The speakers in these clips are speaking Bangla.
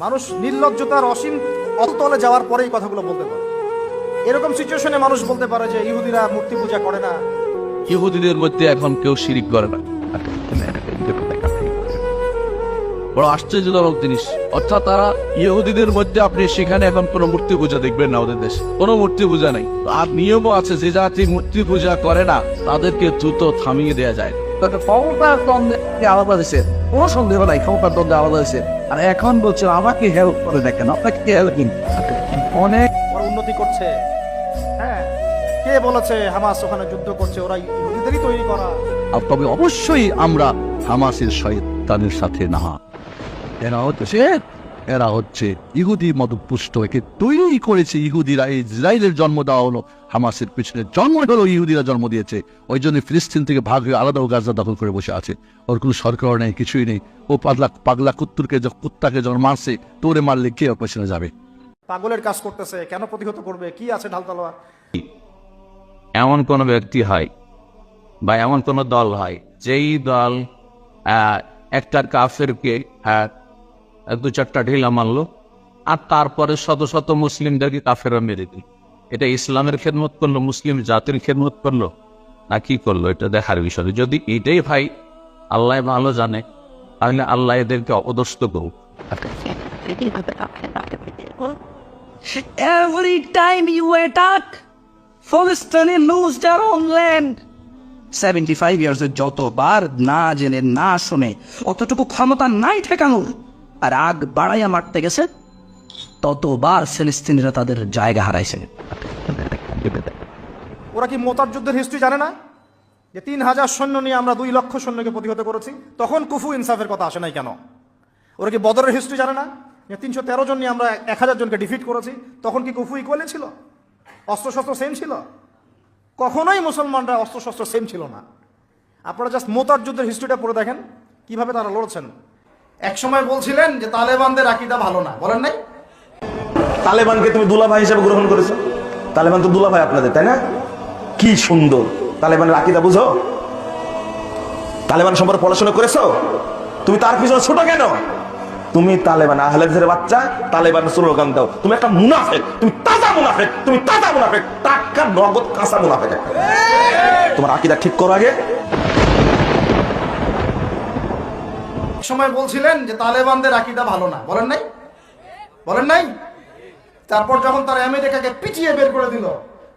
মানুষ নির্লজ্জতার অসীম অতলে যাওয়ার পরেই কথাগুলো বলতে পারে। এরকম সিচুয়েশনে মানুষ বলতে পারে যে ইহুদিরা মূর্তি পূজা করে না। ইহুদিদের মধ্যে এখন কেউ শিরিক করে না। বড় আশ্চর্যজনক জিনিস, অর্থাৎ তারা ইহুদিদের মধ্যে আপনি সেখানে এখন কোনো মূর্তি পূজা দেখবেন না, ওদের দেশে কোনো মূর্তি পূজা নেই। আর নিয়মও আছে, যে জাতি মূর্তি পূজা করে না তাদেরকে দ্রুত থামিয়ে দেওয়া যায়। ক্ষমতার দ্বন্দ্বে আলাদা দিচ্ছে, কোনো সন্দেহ নাই, ক্ষমতার দ্বন্দ্বে আলাদা দিচ্ছে। আর এখন বলছে আমাকে হেল্প করে দেখেন, আপনাকে হেল্প অনেক ওরা উন্নতি করছে। হ্যাঁ, কে বলেছে হামাস ওখানে যুদ্ধ করছে? ওরা ইহুদিদেরই তৈরি করা। তবে অবশ্যই আমরা হামাসের শয়তানের সাথে না। এরা হচ্ছে ইহুদি মদপুষ্ট, একে তৈরি করেছে ইহুদিরা। ইসরায়েলের জন্ম দেওয়া হলো হামাসের পিছনে, জন্ম হলো ইহুদিরা জন্ম দিয়েছে। ওই জন্য ফিলিস্তিন থেকে ভাগ হয়ে আলাদা গাজা দখল করে বসে আছে। ওর কোনো সরকার নেই, কিছুই নেই। ও পাগলা কুত্তাকে যখন মারছে, তোরে মারলে কে ওর পেছনে যাবে? পাগলের কাজ করতেছে, কেন প্রতিহত করবে? কি আছে ঢাল তলোয়ার? এমন কোন ব্যক্তি হয় বা এমন কোন দল হয় যেই দল একটা কাফেরকে দু চারটা ঢিলা মারলো আর তারপরে শত শত মুসলিমদেরকে কাফেররা মেরে দিল, এটা ইসলামের খেদমত করলো, মুসলিম জাতির খেদমত করলো না কি করলো? এটা দেখার বিষয়। যদি এটাই ভাই আল্লাহ ভালো জানে, তাহলে আল্লাহ এদেরকে অপদস্থ করুক। Every time you attack, Palestinians lose their own land. 75 years যতবার না জেনে না শুনে অতটুকু ক্ষমতা নাই ঠেকানোর, আর আগ বাড়াইয়া মারতে গেছে, ততবার ফিলিস্তিনিরা তাদের জায়গা হারাইছে। ওরা কি মোতার যুদ্ধের হিস্ট্রি জানে না? যে 3000 সৈন্য নিয়ে আমরা 2 লক্ষ সৈন্যকে প্রতিহত করেছি, তখন কুফু ইনসাফের কথা আসে নাই কেন? ওরা কি বদরের হিস্ট্রি জানে না? যে 313 জন নিয়ে আমরা 1000 জনকে ডিফিট করেছি, তখন কি কুফু ইকুয়ালি ছিল? অস্ত্রশস্ত্র সেম ছিল? কখনোই মুসলমানরা অস্ত্রশস্ত্র সেম ছিল না। আপনারা জাস্ট মোতার যুদ্ধের হিস্ট্রিটা পড়ে দেখেন কিভাবে তারা লড়ছেন। এক সময় বলছিলেন যে তালেবানদের আকীদা ভালো না, বলেন নাই? তালেবানকে তুমি দুলাভাই হিসেবে গ্রহণ করেছো। তালেবান তো দুলাভাই আপনাদের, তাই না? কি সুন্দর! তালেবানের আকীদা বুঝো? তালেবান সম্পর্কে পড়াশোনা করেছো? তুমি তার পিছনে ছোট কেন? তুমি তালেবান আহলেদের বাচ্চা, তালেবানের স্লোগান দাও। তুমি একটা মুনাফিক, তুমি তাজা মুনাফিক, তুমি তাজা মুনাফিক, টাটকা নগদ কাঁচা মুনাফিক। তোমার আকীদা ঠিক করো আগে। এক সময় বলছিলেন যে তালেবানদের আকীদা ভালো না, বলেন নাই? বলেন নাই? তারপর যখন তারা আমেরিকাকে পিটিয়ে বের করে দিল,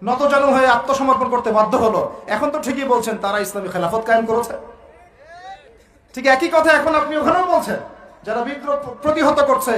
নতজানু হয়ে আত্মসমর্পণ করতে বাধ্য হলো, এখন তো ঠিকই বলছেন তারা ইসলামী খেলাফত কায়েম করেছে। ঠিক একই কথা এখন আপনি ওখানেও বলছেন, যারা বিদ্রোহ প্রতিহত করছে